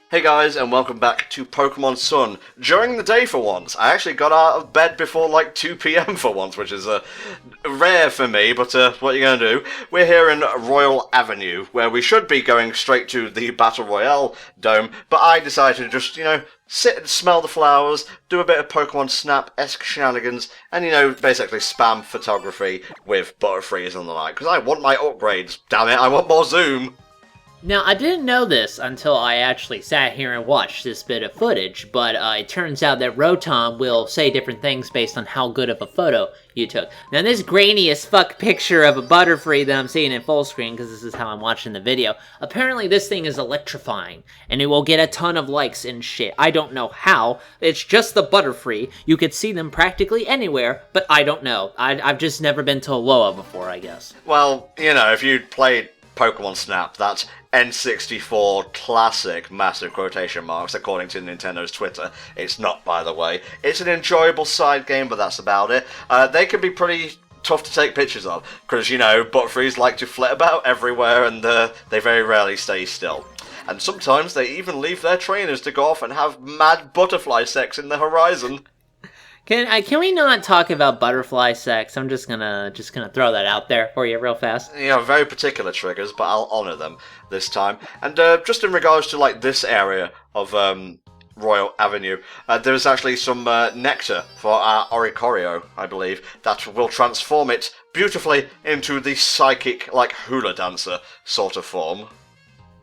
Hey guys, and welcome back to Pokemon Sun. During the day for once. I actually got out of bed before like 2 PM for once, which is rare for me, but what are you going to do? We're here in Royal Avenue, where we should be going straight to the Battle Royale Dome, but I decided to just, sit and smell the flowers, do a bit of Pokemon Snap-esque shenanigans, and, basically spam photography with Butterfrees and the like, because I want my upgrades, damn it, I want more zoom! Now, I didn't know this until I actually sat here and watched this bit of footage, but it turns out that Rotom will say different things based on how good of a photo you took. Now, this grainy as fuck picture of a Butterfree that I'm seeing in full screen, because this is how I'm watching the video, apparently this thing is electrifying, and it will get a ton of likes and shit. I don't know how. It's just the Butterfree. You could see them practically anywhere, but I don't know. I've just never been to Alola before, I guess. Well, if you'd played Pokemon Snap, that's N64 classic, massive quotation marks, according to Nintendo's Twitter. It's not, by the way. It's an enjoyable side game, but that's about it. They can be pretty tough to take pictures of, because, Butterfrees like to flit about everywhere, and they very rarely stay still. And sometimes they even leave their trainers to go off and have mad butterfly sex in the horizon. Can we not talk about butterfly sex? I'm just gonna throw that out there for you real fast. Very particular triggers, but I'll honour them this time. And just in regards to this area of Royal Avenue, there's actually some nectar for our Oricorio, I believe, that will transform it beautifully into the psychic hula dancer sort of form.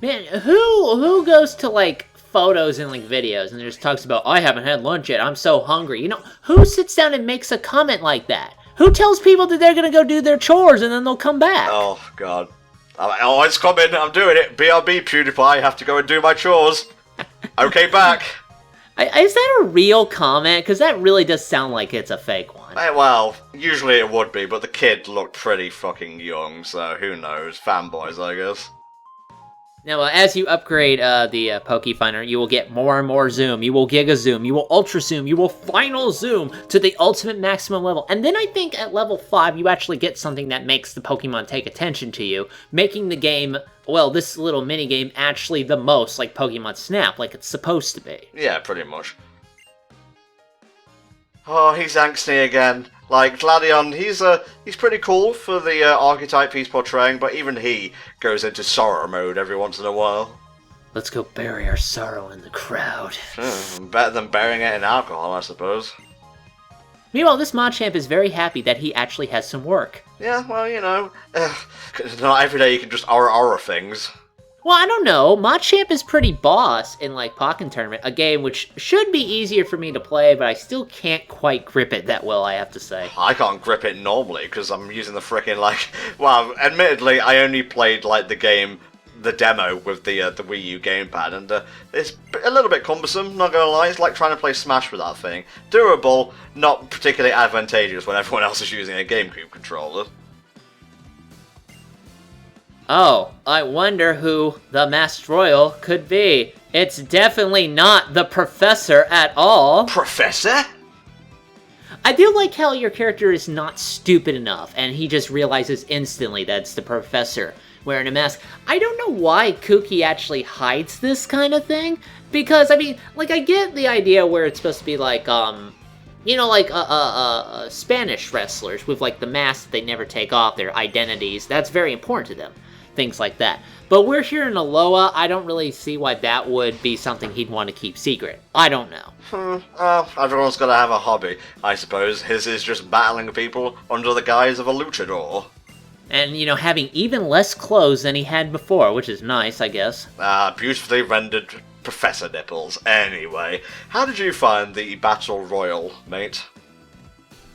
Man, who goes to photos and videos and just talks about, I haven't had lunch yet, I'm so hungry. Who sits down and makes a comment like that? Who tells people that they're gonna go do their chores and then they'll come back? Oh, God. Oh, it's coming, I'm doing it. BRB, PewDiePie, have to go and do my chores. Okay, back. Is that a real comment? Because that really does sound like it's a fake one. Well, usually it would be, but the kid looked pretty fucking young, so who knows. Fanboys, I guess. Now, as you upgrade the Pokefinder, you will get more and more zoom. You will Giga Zoom, you will Ultra Zoom, you will Final Zoom to the ultimate maximum level. And then I think at level 5, you actually get something that makes the Pokemon take attention to you, making the game, well, this little mini-game actually the most like Pokemon Snap, like it's supposed to be. Yeah, pretty much. Oh, he's angsty again. Gladion, he's pretty cool for the archetype he's portraying, but even he goes into sorrow mode every once in a while. Let's go bury our sorrow in the crowd. Better than burying it in alcohol, I suppose. Meanwhile, this Machamp is very happy that he actually has some work. Yeah, well, not every day you can just aura things. Well, I don't know. Machamp is pretty boss in, Pokken Tournament, a game which should be easier for me to play, but I still can't quite grip it that well, I have to say. I can't grip it normally, because I'm using the frickin', well, admittedly, I only played, the demo with the Wii U gamepad, and it's a little bit cumbersome, not gonna lie. It's like trying to play Smash with that thing. Durable, not particularly advantageous when everyone else is using a GameCube controller. Oh, I wonder who the Masked Royal could be. It's definitely not the Professor at all. Professor? I do like how your character is not stupid enough, and he just realizes instantly that it's the Professor wearing a mask. I don't know why Kuki actually hides this kind of thing, because, I get the idea where it's supposed to be Spanish wrestlers with, the masks that they never take off, their identities. That's very important to them. Things like that. But we're here in Alola, I don't really see why that would be something he'd want to keep secret. I don't know. Everyone's got to have a hobby, I suppose. His is just battling people under the guise of a luchador. And, having even less clothes than he had before, which is nice, I guess. Beautifully rendered professor nipples. Anyway, how did you find the Battle Royal, mate?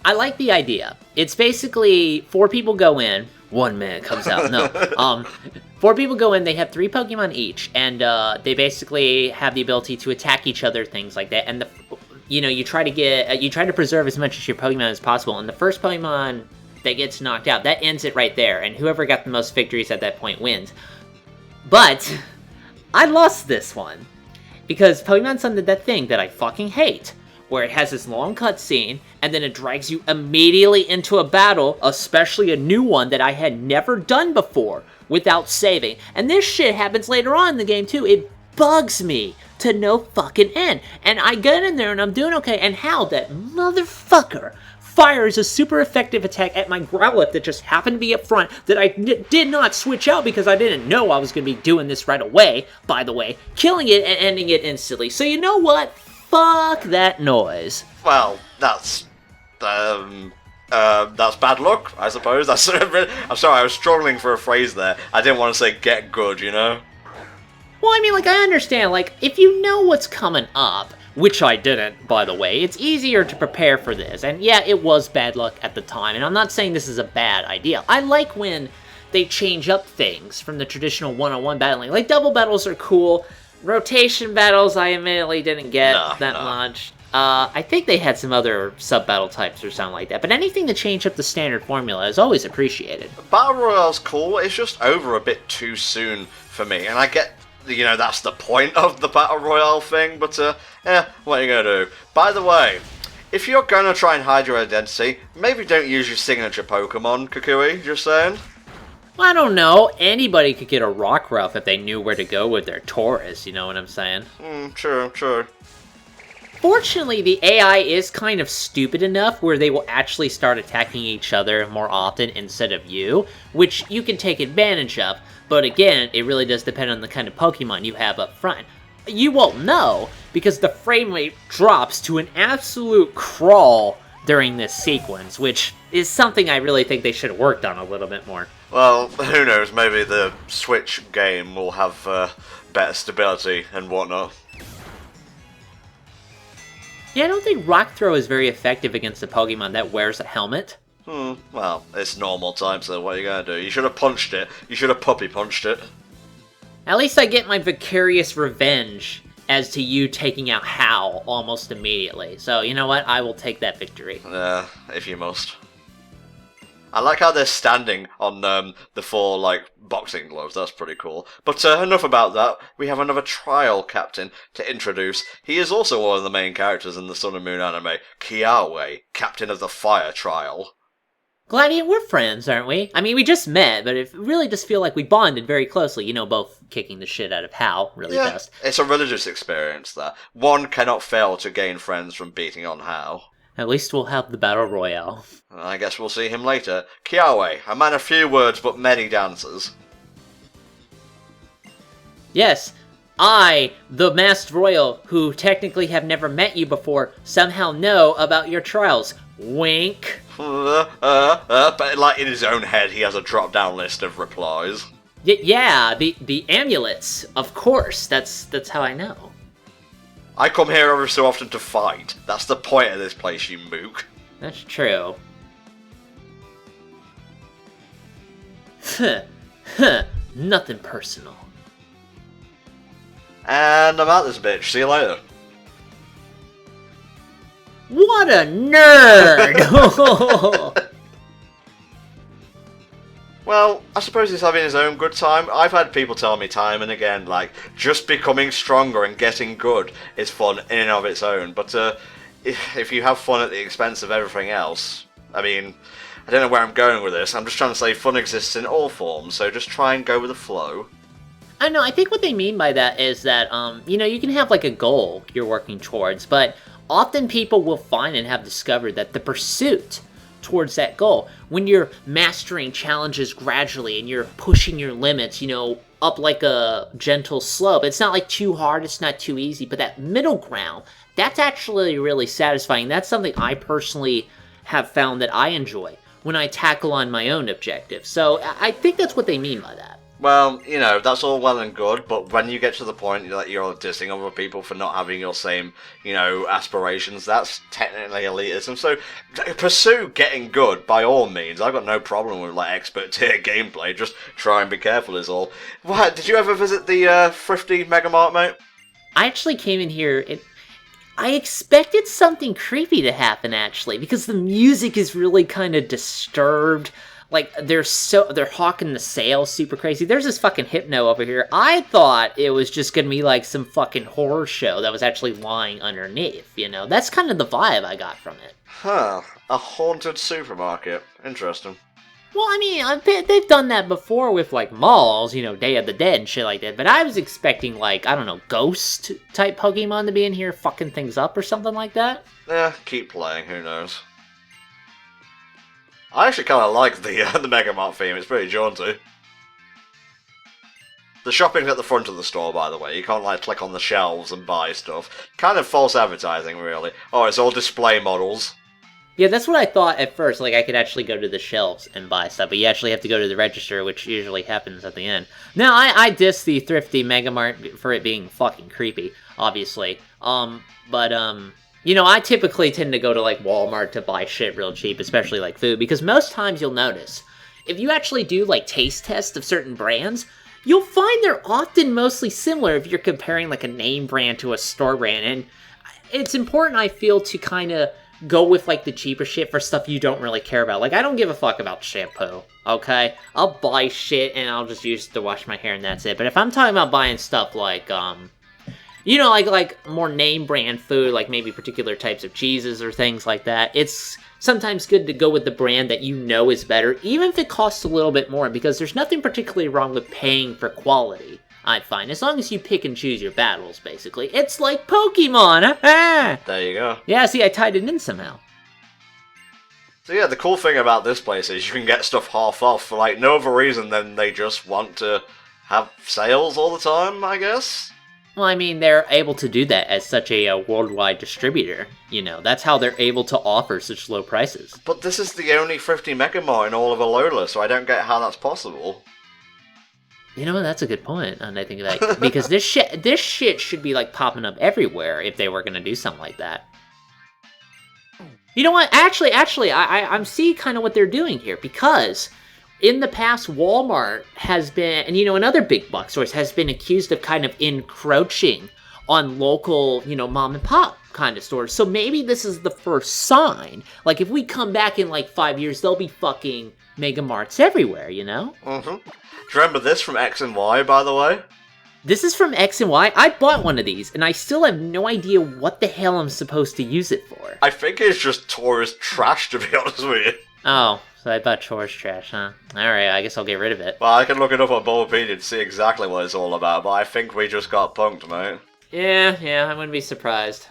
I like the idea. It's basically 4 people go in, 1 man comes out. No. 4 people go in, they have 3 Pokemon each, and they basically have the ability to attack each other, things like that. And you try to preserve as much of your Pokemon as possible. And the first Pokemon that gets knocked out, that ends it right there. And whoever got the most victories at that point wins. But I lost this one because Pokemon Sun did that thing that I fucking hate, where it has this long cutscene, and then it drags you immediately into a battle, especially a new one that I had never done before, without saving. And this shit happens later on in the game, too. It bugs me to no fucking end. And I get in there and I'm doing okay, and Hal, that motherfucker, fires a super effective attack at my Growlithe that just happened to be up front that I did not switch out because I didn't know I was going to be doing this right away, by the way, killing it and ending it instantly. So you know what? Fuck that noise. Well, that's bad luck, I suppose. I'm sorry, I was struggling for a phrase there. I didn't want to say get good, you know? Well, I mean, like, I understand, like, if you know what's coming up, which I didn't, by the way, it's easier to prepare for this. And yeah, it was bad luck at the time, and I'm not saying this is a bad idea. I like when they change up things from the traditional one-on-one battling. Like, double battles are cool. Rotation battles, I admittedly didn't get that much. I think they had some other sub-battle types or something like that, but anything to change up the standard formula is always appreciated. Battle Royale's cool, it's just over a bit too soon for me, and I get, you know, that's the point of the Battle Royale thing, but, what are you gonna do? By the way, if you're gonna try and hide your identity, maybe don't use your signature Pokemon, Kukui, just saying. I don't know, anybody could get a Rockruff if they knew where to go with their Taurus, you know what I'm saying? True. Fortunately, the AI is kind of stupid enough where they will actually start attacking each other more often instead of you, which you can take advantage of, but again, it really does depend on the kind of Pokemon you have up front. You won't know, because the frame rate drops to an absolute crawl during this sequence, which is something I really think they should have worked on a little bit more. Well, who knows, maybe the Switch game will have better stability and whatnot. Yeah, I don't think Rock Throw is very effective against a Pokemon that wears a helmet. Well, it's normal time, so what are you gonna do? You should have punched it. You should have puppy punched it. At least I get my vicarious revenge as to you taking out Hal almost immediately. So, you know what? I will take that victory. If you must. I like how they're standing on the 4, like, boxing gloves. That's pretty cool. But enough about that. We have another trial captain to introduce. He is also one of the main characters in the Sun and Moon anime, Kiawe, captain of the fire trial. Gladiator, we're friends, aren't we? I mean, we just met, but it really does feel like we bonded very closely. You know, both kicking the shit out of Hal really fast. It's a religious experience, that. One cannot fail to gain friends from beating on Hal. At least we'll have the Battle Royale. I guess we'll see him later. Kiawe, a man of few words but many dances. Yes, I, the Masked Royal, who technically have never met you before, somehow know about your trials. Wink. But like in his own head, he has a drop-down list of replies. Yeah, the amulets, of course. That's how I know. I come here every so often to fight. That's the point of this place, you mook. That's true. Nothing personal. And I'm out this bitch. See you later. What a nerd! Well, I suppose he's having his own good time. I've had people tell me time and again, like, just becoming stronger and getting good is fun in and of its own. But if you have fun at the expense of everything else, I mean, I don't know where I'm going with this. I'm just trying to say fun exists in all forms, so just try and go with the flow. I know, I think what they mean by that is that, you know, you can have like a goal you're working towards, but often people will find and have discovered that the pursuit towards that goal, when you're mastering challenges gradually and you're pushing your limits, you know, up like a gentle slope. It's not like too hard, it's not too easy, but that middle ground, that's actually really satisfying. That's something I personally have found that I enjoy when I tackle on my own objectives. So I think that's what they mean by that. Well, you know, that's all well and good, but when you get to the point that you're dissing other people for not having your same, you know, aspirations, that's technically elitism. So pursue getting good by all means. I've got no problem with like expert tier gameplay. Just try and be careful is all. What? Did you ever visit the Thrifty Megamart, mate? I actually came in here. I expected something creepy to happen actually, because the music is really kind of disturbed. Like, they're hawking the sales super crazy. There's this fucking hypno over here. I thought it was just gonna be like some fucking horror show that was actually lying underneath, you know? That's kind of the vibe I got from it. Huh. A haunted supermarket. Interesting. Well, I mean, they've done that before with, like, malls, you know, Day of the Dead and shit like that, but I was expecting, like, I don't know, ghost-type Pokemon to be in here fucking things up or something like that. Yeah, keep playing, who knows. I actually kind of like the Mega Mart theme, it's pretty jaunty. The shopping's at the front of the store, by the way. You can't, like, click on the shelves and buy stuff. Kind of false advertising, really. Oh, it's all display models. Yeah, that's what I thought at first, like I could actually go to the shelves and buy stuff, but you actually have to go to the register, which usually happens at the end. Now, I diss the thrifty Mega Mart for it being fucking creepy, obviously. You know, I typically tend to go to, like, Walmart to buy shit real cheap, especially, like, food, because most times you'll notice, if you actually do, like, taste tests of certain brands, you'll find they're often mostly similar if you're comparing, like, a name brand to a store brand, and it's important, I feel, to kind of go with, like, the cheaper shit for stuff you don't really care about. Like, I don't give a fuck about shampoo, okay? I'll buy shit and I'll just use it to wash my hair and that's it. But if I'm talking about buying stuff like, you know, like more name brand food, like maybe particular types of cheeses or things like that, it's sometimes good to go with the brand that you know is better, even if it costs a little bit more, because there's nothing particularly wrong with paying for quality, I find, as long as you pick and choose your battles, basically. It's like Pokemon! There you go. Yeah, see, I tied it in somehow. So yeah, the cool thing about this place is you can get stuff half off for, like, no other reason than they just want to have sales all the time, I guess? Well, I mean, they're able to do that as such a worldwide distributor. You know, that's how they're able to offer such low prices. But this is the only thrifty Mega Mart in all of Alola, so I don't get how that's possible. You know what, that's a good point, and I think that, because this shit should be, like, popping up everywhere if they were gonna do something like that. You know what, actually, I'm seeing kind of what they're doing here, because in the past, Walmart has been, and, you know, another big box stores has been accused of kind of encroaching on local, you know, mom and pop kind of stores. So maybe this is the first sign. Like, if we come back in, like, 5 years, there'll be fucking Mega Marts everywhere, you know? Mm-hmm. Do you remember this from X and Y, by the way? This is from X and Y. I bought one of these, and I still have no idea what the hell I'm supposed to use it for. I think it's just tourist trash, to be honest with you. Oh, so I bought tourist trash, huh? Alright, I guess I'll get rid of it. Well, I can look it up on Bulbapedia to see exactly what it's all about, but I think we just got punked, mate. Yeah, I wouldn't be surprised.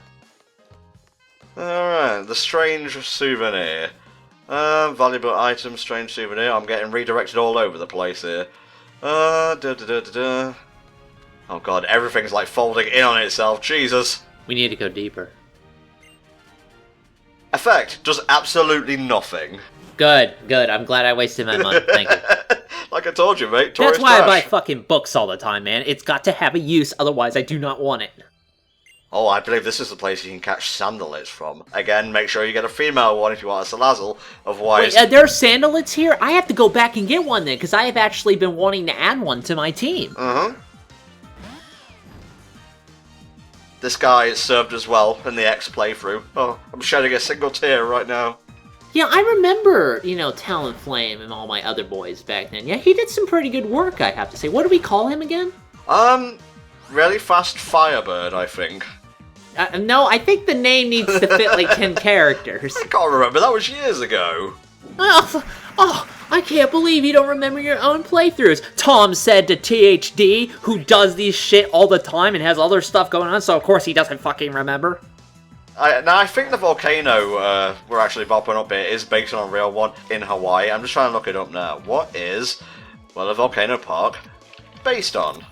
Alright, the strange souvenir. Valuable item, strange souvenir. I'm getting redirected all over the place here. Oh god, everything's like folding in on itself, Jesus. We need to go deeper. Effect does absolutely nothing. Good. I'm glad I wasted my money. Thank you. Like I told you, mate. That's why trash. I buy fucking books all the time, man. It's got to have a use, otherwise I do not want it. Oh, I believe this is the place you can catch sandalets from. Again, make sure you get a female one if you want a Salazzle, otherwise... Wait, there are sandalets here? I have to go back and get one then, because I have actually been wanting to add one to my team. Uh-huh. This guy served as well in the X playthrough. Oh, I'm shedding a single tear right now. Yeah, I remember, you know, Talonflame and all my other boys back then. Yeah, he did some pretty good work, I have to say. What do we call him again? Really fast Firebird, I think. No, I think the name needs to fit like 10 characters. I can't remember, that was years ago. Oh, I can't believe you don't remember your own playthroughs. Tom said to THD, who does these shit all the time and has other stuff going on, so of course he doesn't fucking remember. Now, I think the volcano we're actually bopping up here is based on a real one in Hawaii. I'm just trying to look it up now. What is, well, a volcano park based on?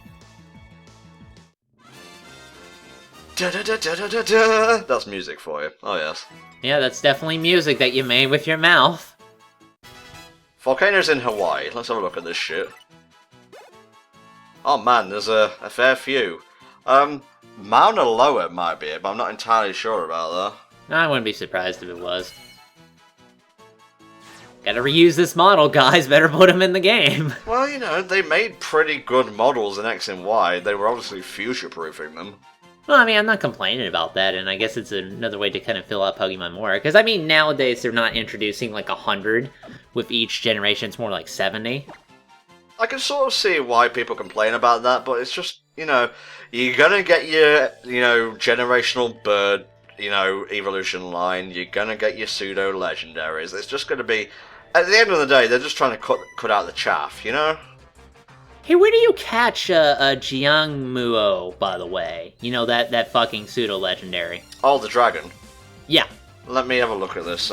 Da-da-da-da-da-da. That's music for you. Oh, yes. Yeah, that's definitely music that you made with your mouth. Volcanoes in Hawaii. Let's have a look at this shit. Oh, man, there's a fair few. Mauna Loa might be it, but I'm not entirely sure about that. I wouldn't be surprised if it was. Gotta reuse this model, guys. Better put them in the game. Well, you know, they made pretty good models in X and Y. They were obviously future-proofing them. Well, I mean, I'm not complaining about that, and I guess it's another way to kind of fill out Pokemon more. Because, I mean, nowadays they're not introducing like 100 with each generation. It's more like 70. I can sort of see why people complain about that, but it's just, you know, you're gonna get your, you know, generational bird, you know, evolution line. You're gonna get your pseudo-legendaries. It's just gonna be At the end of the day, they're just trying to cut out the chaff, you know? Hey, where do you catch a Jiangmuo, by the way? You know, that fucking pseudo-legendary. Oh, the dragon. Yeah. Let me have a look at this.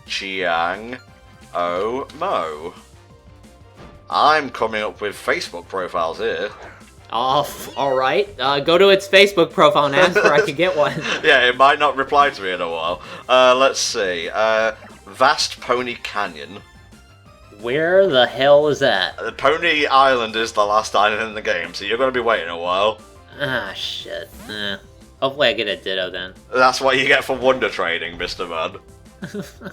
Jiang Mo. I'm coming up with Facebook profiles here. Oh, alright. Go to its Facebook profile and ask where I can get one. Yeah, it might not reply to me in a while. Let's see. Vast Pony Canyon. Where the hell is that? The Pony Island is the last island in the game, so you're going to be waiting a while. Ah, shit. Hopefully I get a Ditto then. That's what you get for wonder trading, Mr. Man.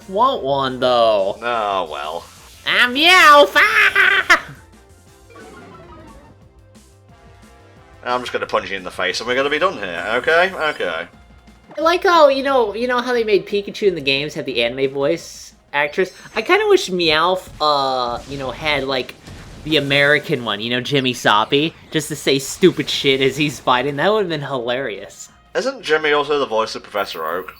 Want one, though. Oh, well. I'm Meowth! Ah! I'm just going to punch you in the face and we're going to be done here, okay? Okay. I like how, you know how they made Pikachu in the games have the anime voice actress? I kind of wish Meowth, had, like, the American one, Jimmy Soppy, just to say stupid shit as he's fighting. That would have been hilarious. Isn't Jimmy also the voice of Professor Oak?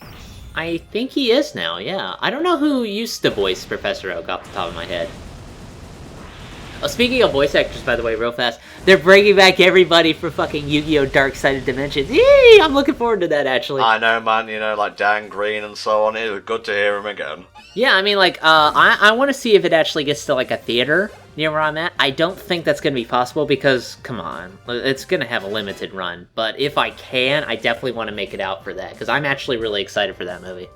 I think he is now, yeah. I don't know who used to voice Professor Oak off the top of my head. Oh, speaking of voice actors, by the way, real fast, they're bringing back everybody for fucking Yu-Gi-Oh! Dark-Sided Dimensions. Yee! I'm looking forward to that, actually. I know, man, like Dan Green and so on. It was good to hear him again. Yeah, I mean, like, I want to see if it actually gets to, like, a theater near where I'm at. I don't think that's going to be possible because, come on, it's going to have a limited run. But if I can, I definitely want to make it out for that because I'm actually really excited for that movie.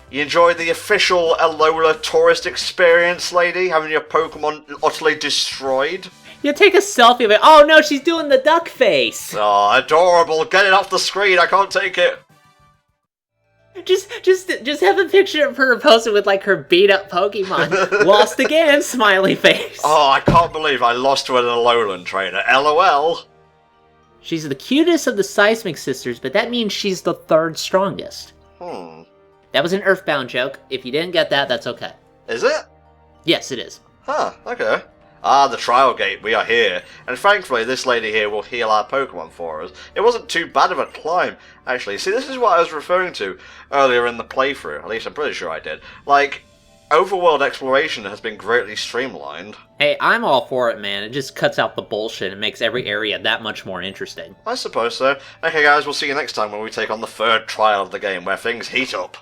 You enjoyed the official Alola tourist experience, lady? Having your Pokemon utterly destroyed? You take a selfie of it. Oh no, she's doing the duck face. Oh, adorable. Get it off the screen. I can't take it. Just have a picture of her posted with like her beat up Pokemon. Lost again, smiley face. Oh, I can't believe I lost to an Alolan trainer. LOL. She's the cutest of the Seismic sisters, but that means she's the third strongest. That was an Earthbound joke. If you didn't get that, that's okay. Is it? Yes, it is. Huh, okay. Ah, the trial gate, we are here. And thankfully, this lady here will heal our Pokemon for us. It wasn't too bad of a climb, actually. See, this is what I was referring to earlier in the playthrough. At least I'm pretty sure I did. Like, overworld exploration has been greatly streamlined. Hey, I'm all for it, man. It just cuts out the bullshit and makes every area that much more interesting. I suppose so. Okay, guys, we'll see you next time when we take on the third trial of the game, where things heat up.